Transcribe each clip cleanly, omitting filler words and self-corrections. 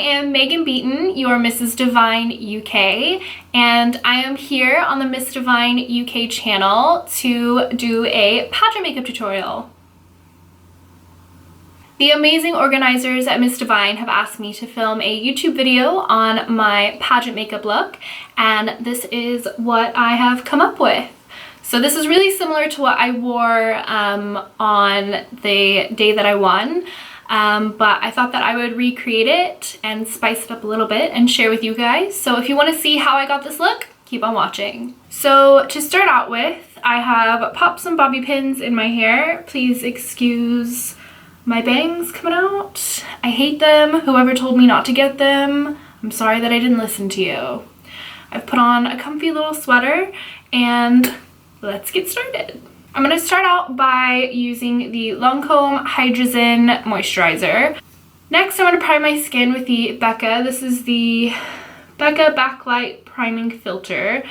am Maegan Beaton, your Mrs. Divine UK, and I am here on the Miss Divine UK channel to do a pageant makeup tutorial. The amazing organizers at Miss Divine have asked me to film a YouTube video on my pageant makeup look, and this is what I have come up with. So this is really similar to what I wore on the day that I won. But I thought that I would recreate it and spice it up a little bit and share with you guys. So if you want to see how I got this look, keep on watching. So to start out with, I have popped some bobby pins in my hair. Please excuse my bangs coming out. I hate them. Whoever told me not to get them, I'm sorry that I didn't listen to you. I've put on a comfy little sweater and let's get started. I'm going to start out by using the Lancome Hydrazine Moisturizer. Next, I'm going to prime my skin with the Becca. This is the Becca Backlight Priming Filter.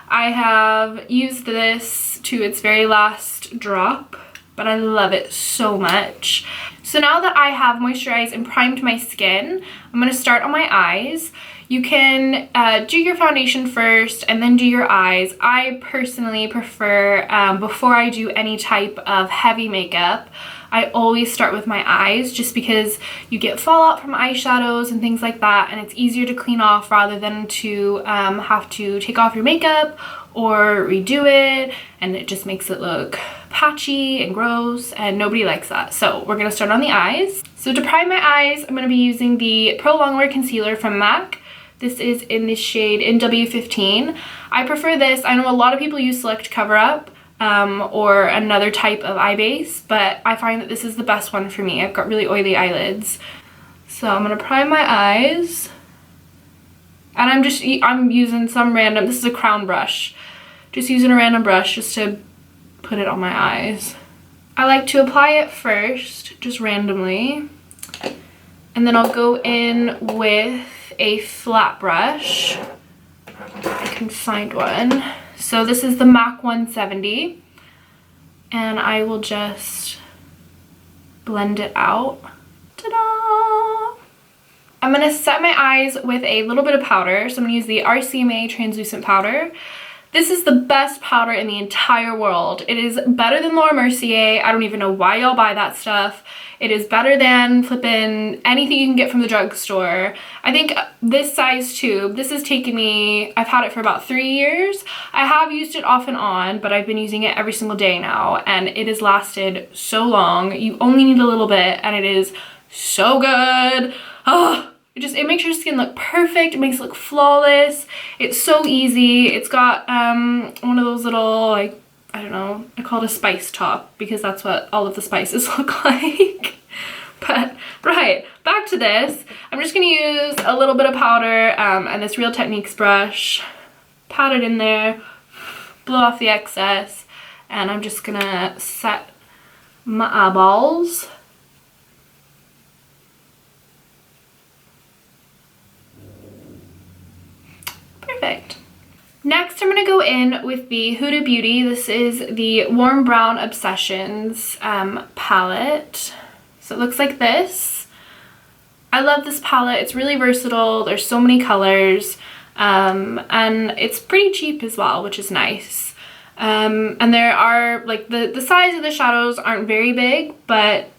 I have used this to its very last drop, but I love it so much. So now that I have moisturized and primed my skin, I'm going to start on my eyes. You can do your foundation first and then do your eyes. I personally prefer, before I do any type of heavy makeup, I always start with my eyes just because you get fallout from eyeshadows and things like that, and it's easier to clean off rather than to have to take off your makeup or redo it, and it just makes it look patchy and gross, and nobody likes that. So we're going to start on the eyes. So to prime my eyes, I'm going to be using the Pro Longwear Concealer from MAC. This is in the shade NW15. I prefer this. I know a lot of people use Select Cover Up or another type of eye base, but I find that this is the best one for me. I've got really oily eyelids. So I'm going to prime my eyes. And I'm using some random, this is a crown brush. Just using a random brush just to put it on my eyes. I like to apply it first, just randomly. And then I'll go in with a flat brush. I can find one. So this is the MAC 170, and I will just blend it out. Ta-da! I'm gonna set my eyes with a little bit of powder. So I'm gonna use the RCMA translucent powder. This is the best powder in the entire world. It is better than Laura Mercier. I don't even know why y'all buy that stuff. It is better than flippin' anything you can get from the drugstore. I think this size tube, this has taken me, I've had it for about 3 years. I have used it off and on, but I've been using it every single day now, and it has lasted so long. You only need a little bit, and it is so good. Oh, it makes your skin look perfect. It makes it look flawless. It's so easy. It's got one of those little, like, I don't know, I call it a spice top because that's what all of the spices look like. But right, back to this. I'm just gonna use a little bit of powder and this Real Techniques brush, pat it in there, blow off the excess, and I'm just gonna set my eyeballs. Perfect. Next, I'm going to go in with the Huda Beauty. This is the Warm Brown Obsessions palette. So it looks like this. I love this palette. It's really versatile. There's so many colors. And it's pretty cheap as well, which is nice. And there are, like, the size of the shadows aren't very big, but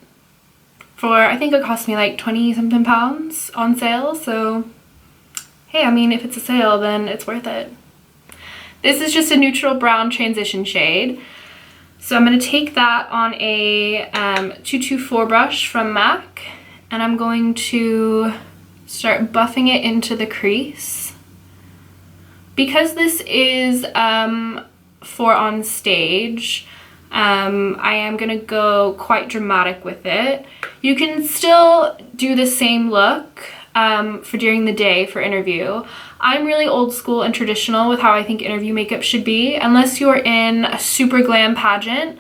I think it cost me like 20 something pounds on sale. So, hey, I mean, if it's a sale, then it's worth it. This is just a neutral brown transition shade. So I'm going to take that on a 224 brush from MAC, and I'm going to start buffing it into the crease. Because this is for on stage, I am going to go quite dramatic with it. You can still do the same look for during the day for interview. I'm really old school and traditional with how I think interview makeup should be. Unless you're in a super glam pageant,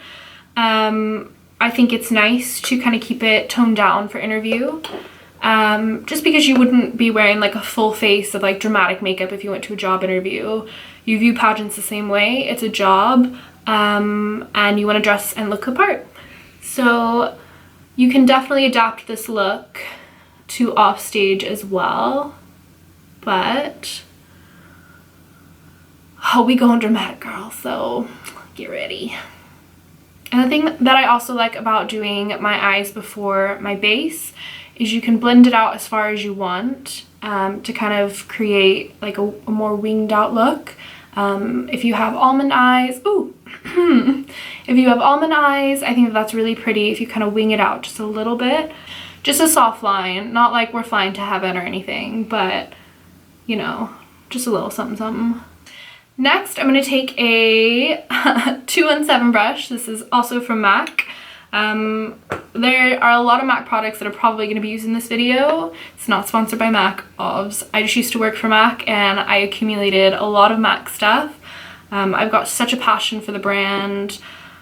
I think it's nice to kind of keep it toned down for interview. Just because you wouldn't be wearing like a full face of like dramatic makeup if you went to a job interview. You view pageants the same way. It's a job, and you want to dress and look the part. So you can definitely adapt this look to off stage as well, but oh, we going dramatic, girl, so get ready. And the thing that I also like about doing my eyes before my base is you can blend it out as far as you want to kind of create like a more winged out look. If you have almond eyes, ooh, if you have almond eyes, I think that's really pretty if you kind of wing it out just a little bit. Just a soft line, not like we're flying to heaven or anything, but you know, just a little something something. Next, I'm going to take a 217 brush. This is also from MAC. There are a lot of MAC products that are probably going to be used in this video. It's not sponsored by MAC, obvs. I just used to work for MAC and I accumulated a lot of MAC stuff. I've got such a passion for the brand.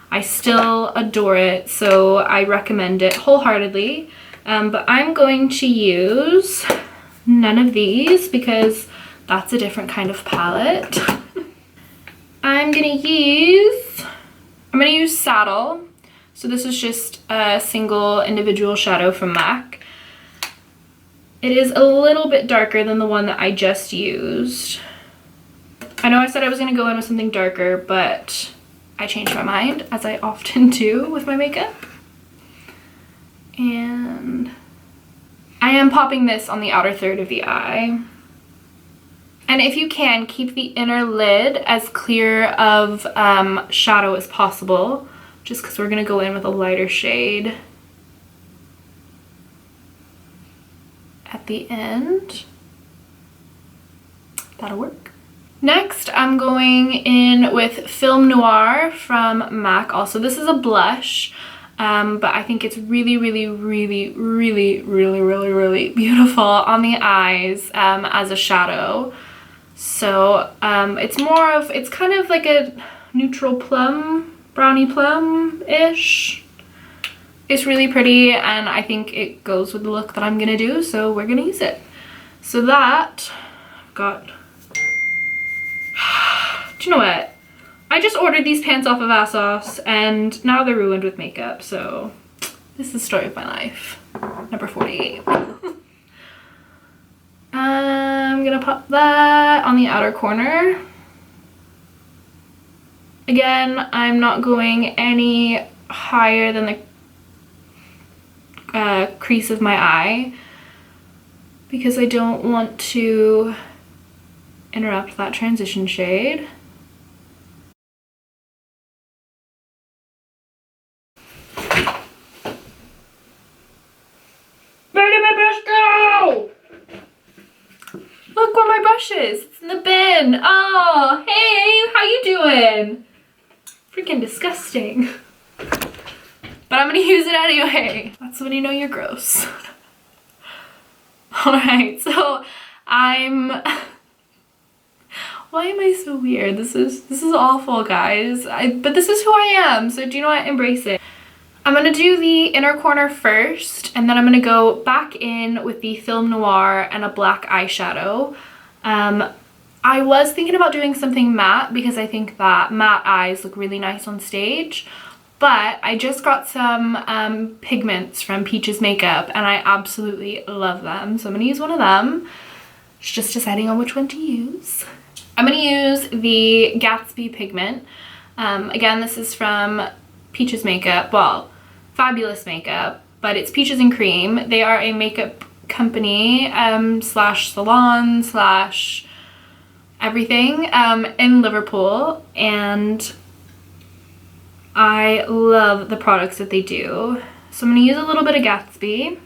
I still adore it, so I recommend it wholeheartedly. But I'm going to use none of these because that's a different kind of palette. I'm gonna use Saddle. So this is just a single individual shadow from MAC. It is a little bit darker than the one that I just used. I know I said I was gonna go in with something darker, but I changed my mind, as I often do with my makeup. And I am popping this on the outer third of the eye. And if you can, keep the inner lid as clear of shadow as possible, just because we're going to go in with a lighter shade at the end. That'll work. Next, I'm going in with Film Noir from MAC. Also, this is a blush, but I think it's really, really, really, really, really, really, really beautiful on the eyes as a shadow. So it's kind of like a neutral plum, brownie plum-ish. It's really pretty and I think it goes with the look that I'm gonna do, so we're gonna use it. So that, I've got, do you know what? I just ordered these pants off of ASOS and now they're ruined with makeup, so this is the story of my life. Number 48. I'm gonna pop that on the outer corner. Again, I'm not going any higher than the crease of my eye because I don't want to interrupt that transition shade. Where did my brush go? Look where my brush is. It's in the bin. Oh, hey, how you doing? Freaking disgusting. But I'm gonna use it anyway. That's when you know you're gross. Alright, so why am I so weird? This is awful, guys. But this is who I am, so do you know what? Embrace it. I'm gonna do the inner corner first, and then I'm gonna go back in with the Film Noir and a black eyeshadow. I was thinking about doing something matte because I think that matte eyes look really nice on stage, but I just got some pigments from Peach's Makeup and I absolutely love them. So I'm gonna use one of them. Just deciding on which one to use. I'm gonna use the Gatsby pigment. Again, this is from Peach's Makeup, well, Fabulous Makeup, but it's Peaches and Cream. They are a makeup company slash salon slash everything in Liverpool, and I love the products that they do. So I'm gonna use a little bit of Gatsby.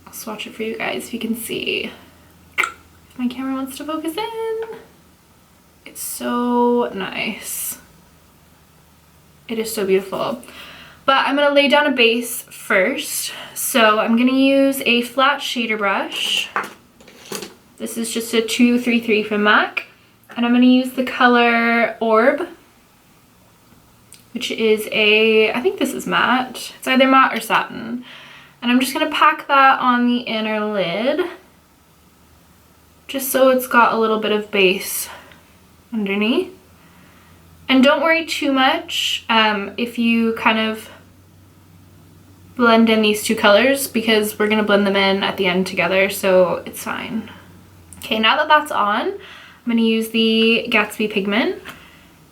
I'll swatch it for you guys if you can see. If my camera wants to focus in. It's so nice. It is so beautiful. But I'm gonna lay down a base first. So I'm gonna use a flat shader brush. This is just a 233 from MAC. And I'm gonna use the color Orb, which is I think this is matte. It's either matte or satin. And I'm just gonna pack that on the inner lid, just so it's got a little bit of base underneath. And don't worry too much if you kind of blend in these two colors because we're gonna blend them in at the end together, so it's fine. Okay, now that that's on, I'm gonna use the Gatsby pigment,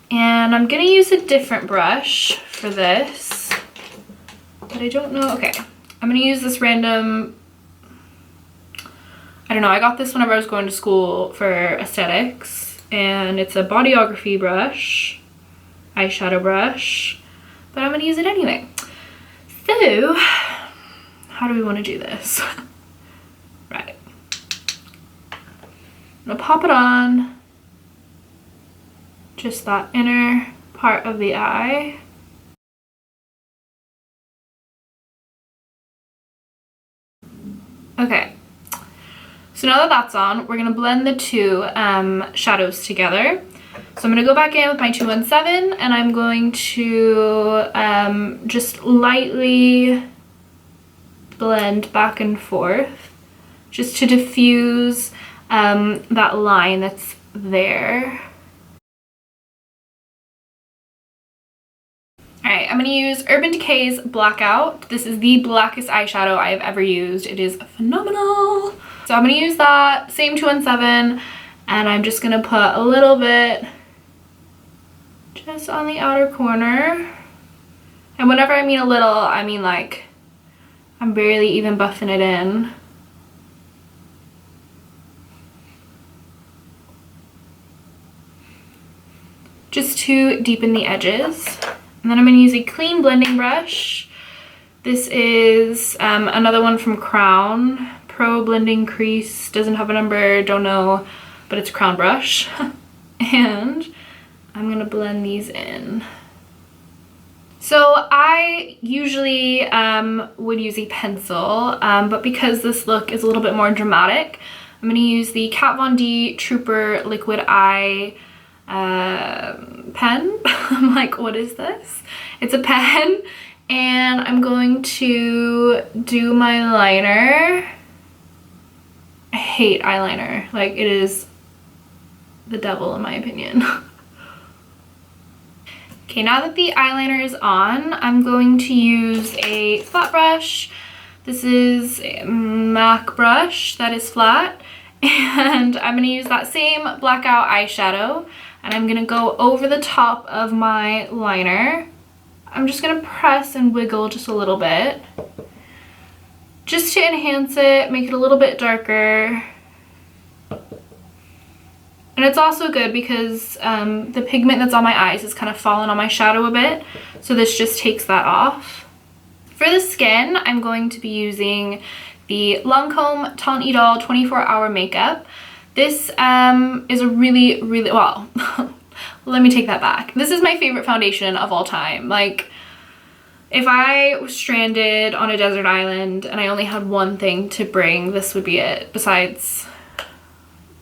and I'm gonna use a different brush for this, but I don't know. Okay, I'm gonna use this random, I don't know, I got this whenever I was going to school for aesthetics, and it's a bodyography brush, eyeshadow brush, but I'm gonna use it anyway. So, how do we want to do this? Right. I'm gonna pop it on just that inner part of the eye. Okay. So now that that's on, we're gonna blend the two shadows together. So I'm gonna go back in with my 217 and I'm going to just lightly blend back and forth just to diffuse that line that's there. Alright, I'm gonna use Urban Decay's Blackout. This is the blackest eyeshadow I have ever used. It is phenomenal. So I'm gonna use that same 217 and I'm just gonna put a little bit just on the outer corner. And whenever I mean a little, I mean like I'm barely even buffing it in. Just to deepen the edges. And then I'm going to use a clean blending brush. This is another one from Crown. Pro Blending Crease. Doesn't have a number, don't know, but it's a Crown brush. And I'm going to blend these in. So I usually would use a pencil, but because this look is a little bit more dramatic, I'm going to use the Kat Von D Trooper Liquid Eye pen. I'm like, what is this? It's a pen, and I'm going to do my liner. I hate eyeliner. Like, it is the devil in my opinion. Okay, now that the eyeliner is on, I'm going to use a flat brush. This is a MAC brush that is flat, and I'm going to use that same Blackout eyeshadow, and I'm going to go over the top of my liner. I'm just going to press and wiggle just a little bit, just to enhance it, make it a little bit darker. And it's also good because the pigment that's on my eyes is kind of fallen on my shadow a bit, so this just takes that off. For the skin, I'm going to be using the Lancome Teint Idole 24-Hour Makeup. This is a really, well, let me take that back. This is my favorite foundation of all time. Like, if I was stranded on a desert island and I only had one thing to bring, this would be it. Besides,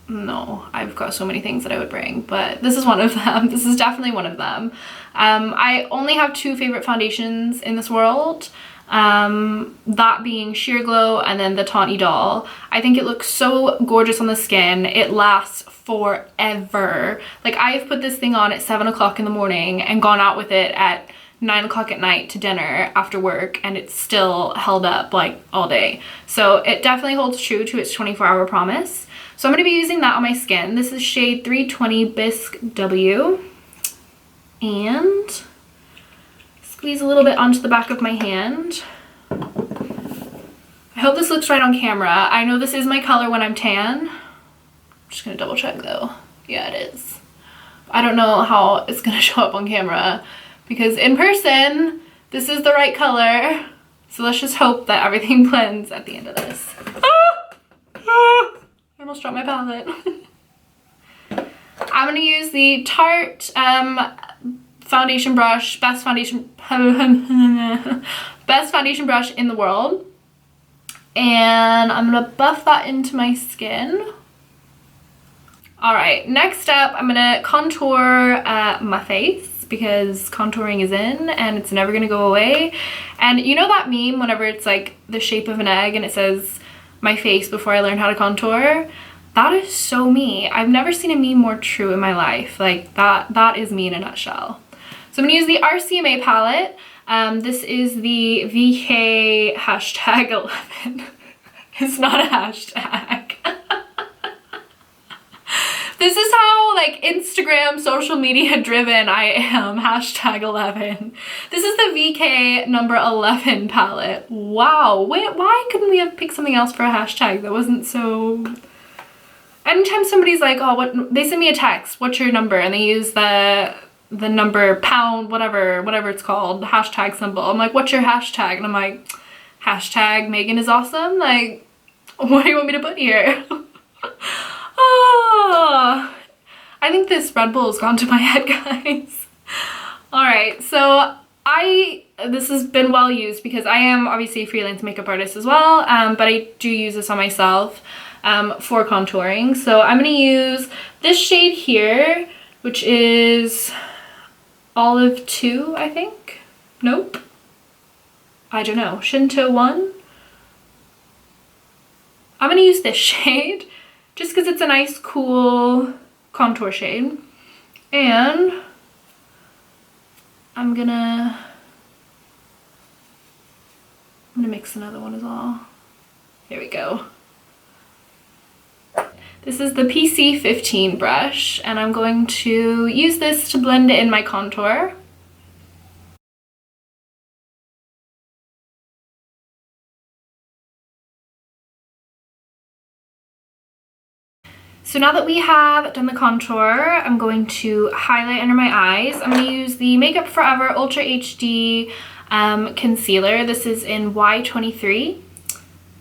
no, I've got so many things that I would bring, but this is one of them. This is definitely one of them. I only have two favorite foundations in this world, that being Sheer Glow and then the Teint Idole. I think it looks so gorgeous on the skin. It lasts forever. Like, I've put this thing on at 7 o'clock in the morning and gone out with it at 9 o'clock at night to dinner after work, and it's still held up like all day. So it definitely holds true to its 24-hour promise. So I'm going to be using that on my skin. This is shade 320 Bisque W. And squeeze a little bit onto the back of my hand. I hope this looks right on camera. I know this is my color when I'm tan. I'm just going to double check though. Yeah, it is. I don't know how it's going to show up on camera because in person, this is the right color. So let's just hope that everything blends at the end of this. I almost dropped my palette. I'm going to use the Tarte foundation brush, best foundation brush in the world. And I'm going to buff that into my skin. Alright, next up, I'm going to contour my face because contouring is in and it's never going to go away. And you know that meme whenever it's like the shape of an egg and it says, my face before I learned how to contour? That is so me. I've never seen a meme more true in my life. Like, that is me in a nutshell. So I'm gonna use the RCMA palette. This is the VK hashtag 11. It's not a hashtag. This is how like Instagram social media driven I am, hashtag 11. This is the VK number 11 palette. Wow, wait, why couldn't we have picked something else for a hashtag that wasn't so... Anytime somebody's like, oh, what, they send me a text, what's your number? And they use the number pound, whatever it's called, the hashtag symbol. I'm like, what's your hashtag? And I'm like, hashtag Maegan is awesome. Like, what do you want me to put here? Oh, I think this Red Bull has gone to my head, guys. All right, so this has been well used because I am obviously a freelance makeup artist as well, but I do use this on myself for contouring. So I'm gonna use this shade here, which is Olive 2, I think. Nope. I don't know. Shinto 1. I'm gonna use this shade just because it's a nice, cool contour shade. And I'm gonna mix another one as well. There we go. This is the PC15 brush, and I'm going to use this to blend in my contour. So now that we have done the contour, I'm going to highlight under my eyes. I'm going to use the Makeup Forever Ultra HD concealer. This is in Y23.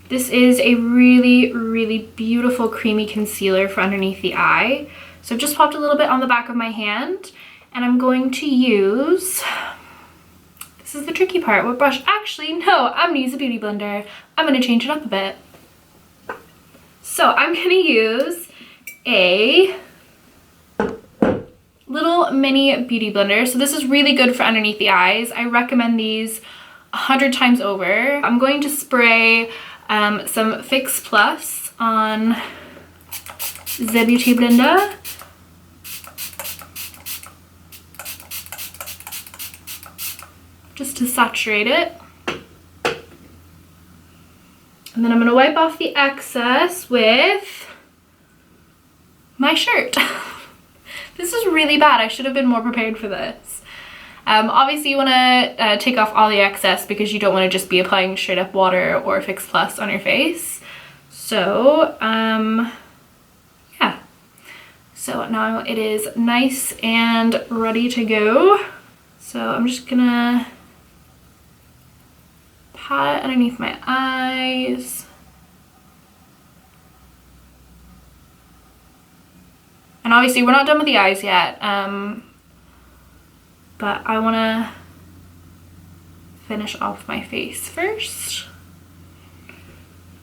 This is a really, really beautiful creamy concealer for underneath the eye. So I've just popped a little bit on the back of my hand, and I'm going to use, this is the tricky part, what brush? Actually, no, I'm gonna use a beauty blender. I'm gonna change it up a bit. So I'm gonna use a little mini beauty blender. So this is really good for underneath the eyes. I recommend these 100 times over. I'm going to spray some Fix Plus on the beauty blender. Just to saturate it. And then I'm gonna wipe off the excess with my shirt. This is really bad. I should have been more prepared for this. Obviously you want to take off all the excess because you don't want to just be applying straight up water or Fix Plus on your face. So yeah, so now it is nice and ready to go. So I'm just gonna pat it underneath my eyes. And obviously we're not done with the eyes yet, but I want to finish off my face first.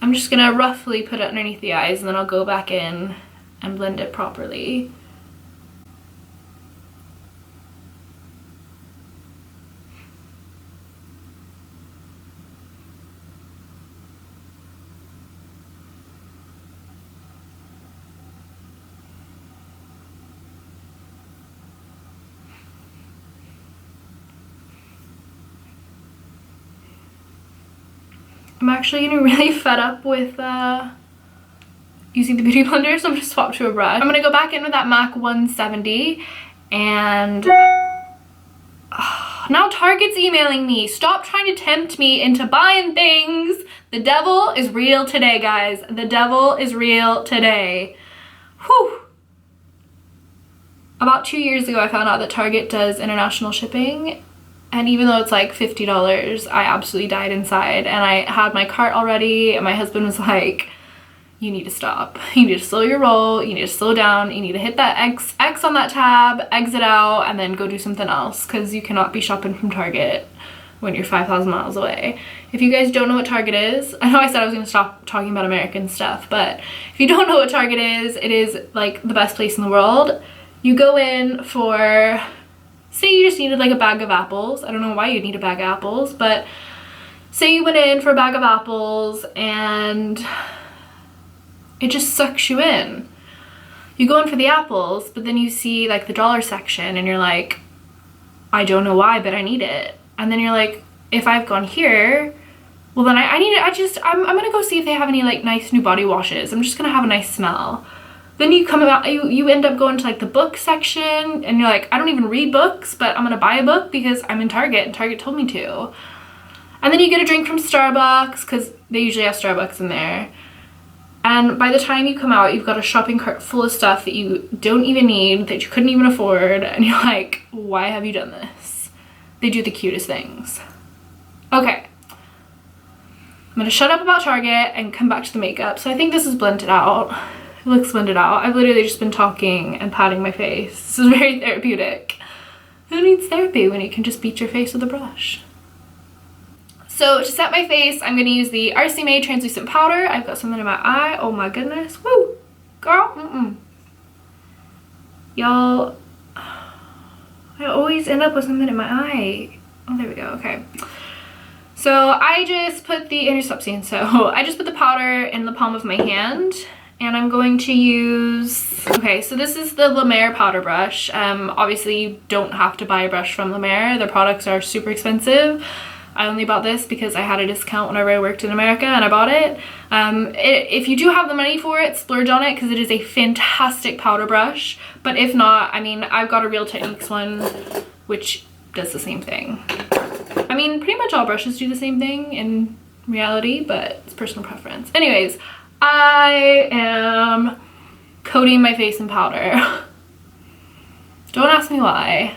I'm just going to roughly put it underneath the eyes, and then I'll go back in and blend it properly. I'm actually getting really fed up with using the beauty blender, so I'm gonna swap to a brush. I'm gonna go back in with that MAC 170, and now Target's emailing me. Stop trying to tempt me into buying things. The devil is real today, guys. The devil is real today. Whew. About 2 years ago, I found out that Target does international shipping. And even though it's like $50, I absolutely died inside. And I had my cart already, and my husband was like, you need to stop. You need to slow your roll. You need to slow down. You need to hit that X on that tab, exit out, and then go do something else, because you cannot be shopping from Target when you're 5,000 miles away. If you guys don't know what Target is, I know I said I was going to stop talking about American stuff, but if you don't know what Target is, it is like the best place in the world. You go in for... say you just needed like a bag of apples. I don't know why you'd need a bag of apples, but say you went in for a bag of apples and it just sucks you in. You go in for the apples, but then you see like the dollar section and you're like, I don't know why, but I need it. And then you're like, if I've gone here, well then I need it. I'm gonna go see if they have any like nice new body washes. I'm just gonna have a nice smell. Then you come about, you end up going to like the book section and you're like, I don't even read books, but I'm gonna buy a book because I'm in Target and Target told me to. And then you get a drink from Starbucks because they usually have Starbucks in there. And by the time you come out, you've got a shopping cart full of stuff that you don't even need, that you couldn't even afford. And you're like, why have you done this? They do the cutest things. Okay. I'm gonna shut up about Target and come back to the makeup. So I think this is blended out. It looks blended out. I've literally just been talking and patting my face. This is very therapeutic. Who needs therapy when you can just beat your face with a brush? So to set my face, I'm gonna use the RCMA translucent powder. I've got something in my eye. Oh my goodness. Woo! Girl, Y'all, I always end up with something in my eye. Oh, there we go, okay. So I just put the, I just put the powder in the palm of my hand. And I'm going to use, okay, so this is the La Mer powder brush. Obviously you don't have to buy a brush from La Mer. Their products are super expensive. I only bought this because I had a discount whenever I worked in America and I bought it. If you do have the money for it, splurge on it because it is a fantastic powder brush. But if not, I mean, I've got a Real Techniques one, which does the same thing. I mean, pretty much all brushes do the same thing in reality, but it's personal preference. Anyways, I am coating my face in powder. Don't ask me why.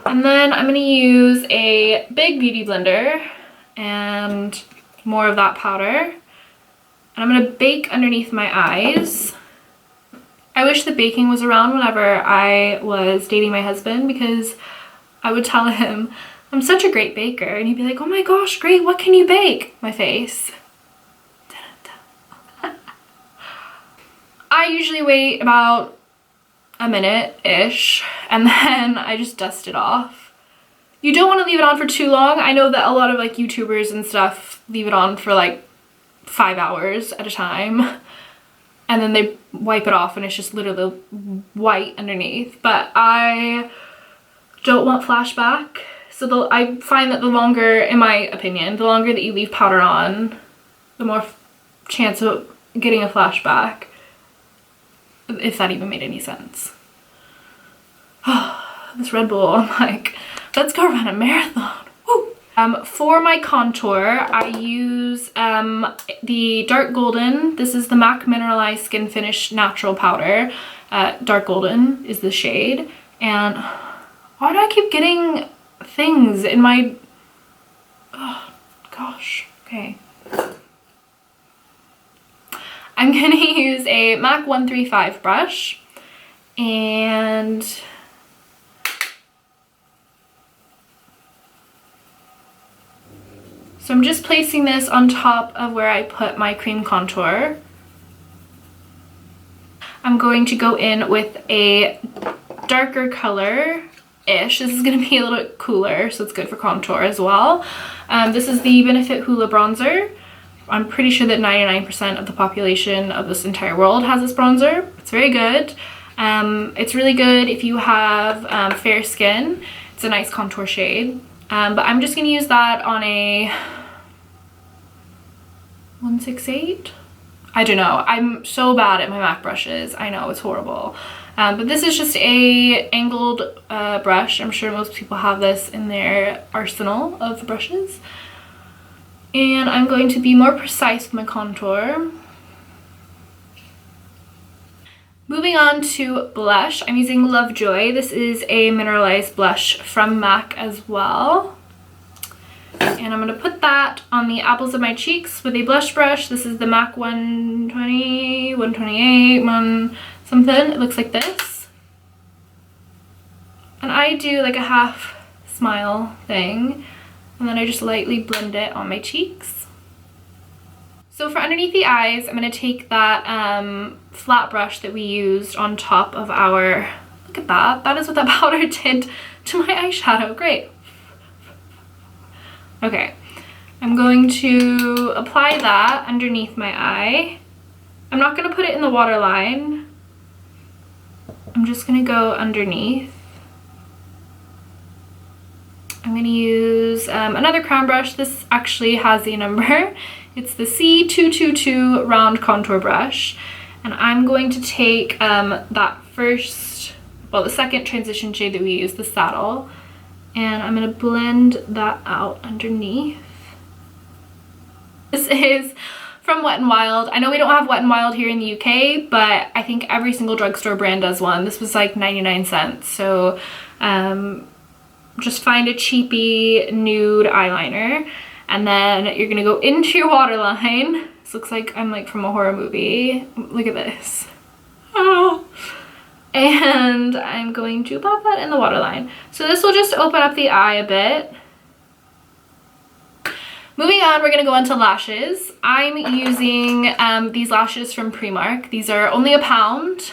And then I'm gonna use a big beauty blender and more of that powder. And I'm gonna bake underneath my eyes. I wish the baking was around whenever I was dating my husband because I would tell him, I'm such a great baker. And he'd be like, oh my gosh, great, what can you bake? My face. I usually wait about a minute-ish and then I just dust it off. You don't want to leave it on for too long. I know that a lot of like YouTubers and stuff leave it on for like 5 hours at a time and then they wipe it off and it's just literally white underneath. But I don't want flashback. So I find that the longer, in my opinion, the longer that you leave powder on, the more chance of getting a flashback. If that even made any sense. This Red Bull, I'm like, let's go run a marathon. Woo! For my contour, I use the Dark Golden. This is the MAC Mineralized Skin Finish Natural Powder. Dark Golden is the shade. And why do I keep getting things in my... Oh, gosh. Okay. I'm gonna use a MAC 135 brush and so I'm just placing this on top of where I put my cream contour. I'm going to go in with a darker color-ish. This is gonna be a little bit cooler, so it's good for contour as well. This is the Benefit Hoola Bronzer. I'm pretty sure that 99% of the population of this entire world has this bronzer. It's very good. It's really good if you have fair skin. It's a nice contour shade. But I'm just gonna use that on a 168? I don't know. I'm so bad at my MAC brushes. I know, it's horrible. But this is just a angled brush. I'm sure most people have this in their arsenal of brushes. And I'm going to be more precise with my contour. Moving on to blush, I'm using Lovejoy. This is a mineralized blush from MAC as well. And I'm going to put that on the apples of my cheeks with a blush brush. This is the MAC 120, 128, something. It looks like this. And I do like a half smile thing. And then I just lightly blend it on my cheeks. So for underneath the eyes, I'm going to take that flat brush that we used on top of our, look at that, that is what that powder did to my eyeshadow, great. Okay, I'm going to apply that underneath my eye. I'm not going to put it in the waterline. I'm just going to go underneath. I'm gonna use another crown brush. This actually has a number. It's the C222 round contour brush. And I'm going to take that first, well, the second transition shade that we used, the Saddle, and I'm gonna blend that out underneath. This is from Wet n Wild. I know we don't have Wet n Wild here in the UK, but I think every single drugstore brand does one. This was like 99 cents. So just find a cheapy nude eyeliner, and then you're gonna go into your waterline. This looks like I'm like from a horror movie. Look at this. Oh. And I'm going to pop that in the waterline. So this will just open up the eye a bit. Moving on, we're gonna go on to lashes. I'm using these lashes from Primark. These are only £1.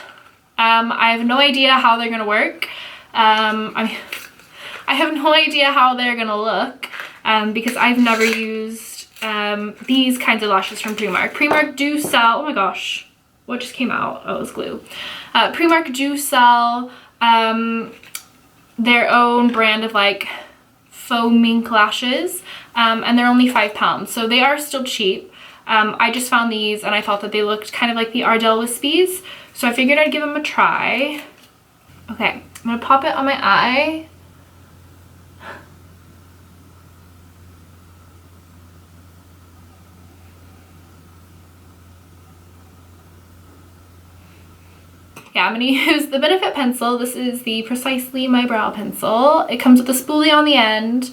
I have no idea how they're gonna work. I have no idea how they're gonna look because I've never used these kinds of lashes from Primark. Primark do sell, oh my gosh, what just came out? Oh, it was glue. Primark do sell their own brand of like faux mink lashes, and they're only £5, so they are still cheap. I just found these and I thought that they looked kind of like the Ardell Wispies, so I figured I'd give them a try. Okay, I'm gonna pop it on my eye. Yeah, I'm gonna use the Benefit pencil. This is the Precisely My Brow pencil. It comes with a spoolie on the end,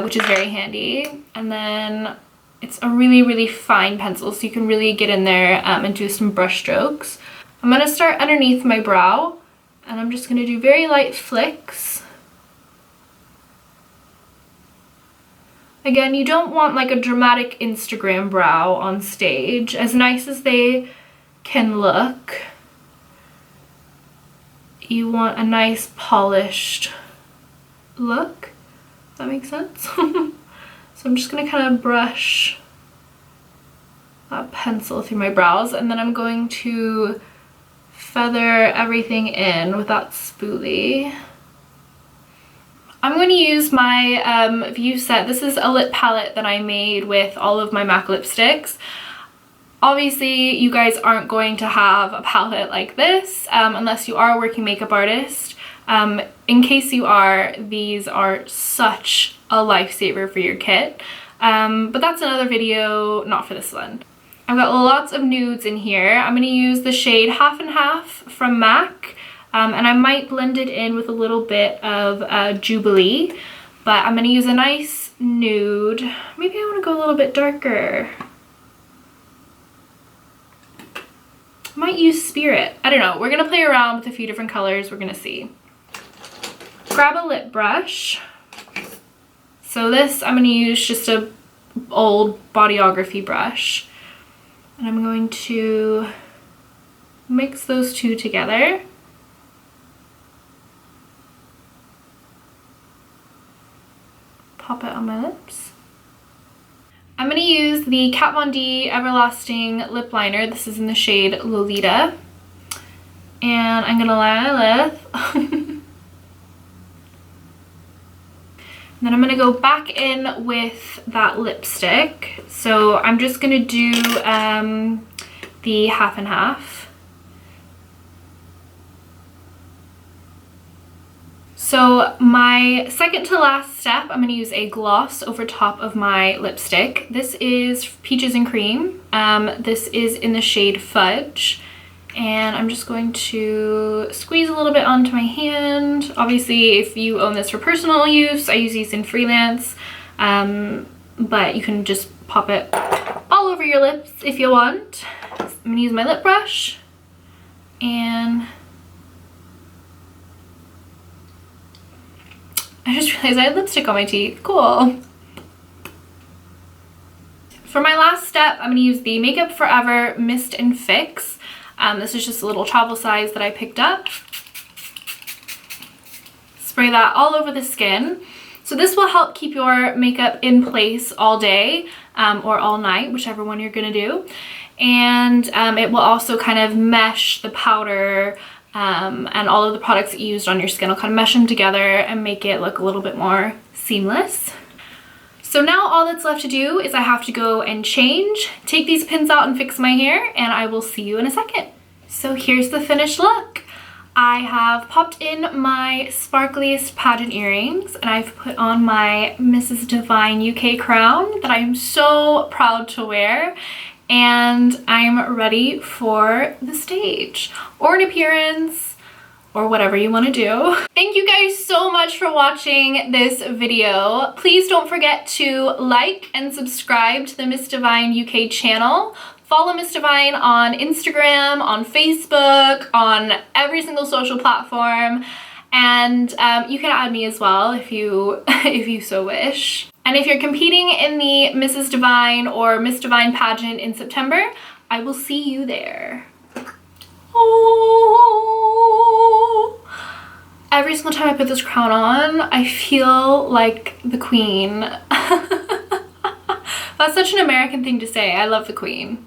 which is very handy. And then it's a really, really fine pencil, so you can really get in there and do some brush strokes. I'm gonna start underneath my brow, and I'm just gonna do very light flicks. Again, you don't want like a dramatic Instagram brow on stage. As nice as they can look, you want a nice polished look. Does that make sense? So I'm just gonna kind of brush that pencil through my brows, and then I'm going to feather everything in with that spoolie. I'm going to use my View Set. This is a lip palette that I made with all of my MAC lipsticks. Obviously, you guys aren't going to have a palette like this unless you are a working makeup artist. In case you are, these are such a lifesaver for your kit. But that's another video, not for this one. I've got lots of nudes in here. I'm going to use the shade Half and Half from MAC. And I might blend it in with a little bit of Jubilee. But I'm going to use a nice nude. Maybe I want to go a little bit darker. Might use Spirit. I don't know. We're going to play around with a few different colors. We're going to see. Grab a lip brush. So this, I'm going to use just a old Bodyography brush. And I'm going to mix those two together. Pop it on my lips. I'm going to use the Kat Von D Everlasting Lip Liner. This is in the shade Lolita. And I'm going to line my lip. And then I'm going to go back in with that lipstick. So I'm just going to do the Half and Half. So my second to last step, I'm going to use a gloss over top of my lipstick. This is Peaches and Cream. This is in the shade Fudge. And I'm just going to squeeze a little bit onto my hand. Obviously, if you own this for personal use, I use these in freelance. But you can just pop it all over your lips if you want. I'm going to use my lip brush. And I just realized I had lipstick on my teeth. Cool. For my last step, I'm going to use the Makeup Forever Mist and Fix. This is just a little travel size that I picked up. Spray that all over the skin. So this will help keep your makeup in place all day or all night, whichever one you're going to do. And it will also kind of mesh the powder and all of the products that you used on your skin. I'll kind of mesh them together and make it look a little bit more seamless. So now all that's left to do is I have to go and change, take these pins out and fix my hair, and I will see you in a second. So here's the finished look. I have popped in my sparkliest pageant earrings, and I've put on my Mrs. Divine UK crown that I am so proud to wear, and I'm ready for the stage or an appearance or whatever you want to do. Thank you guys so much for watching this video. Please don't forget to like and subscribe to the Miss Divine UK channel. Follow Miss Divine on Instagram, on Facebook, on every single social platform, and you can add me as well if you if you so wish. And if you're competing in the Mrs. Divine or Miss Divine pageant in September, I will see you there. Oh. Every single time I put this crown on, I feel like the queen. That's such an American thing to say. I love the queen.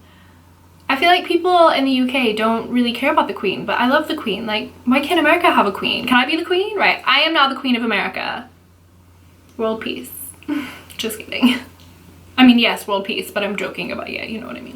I feel like people in the UK don't really care about the queen, but I love the queen. Like, why can't America have a queen? Can I be the queen? Right, I am now the queen of America. World peace. Just kidding. I mean, yes, world peace, but I'm joking about, yeah, you know what I mean.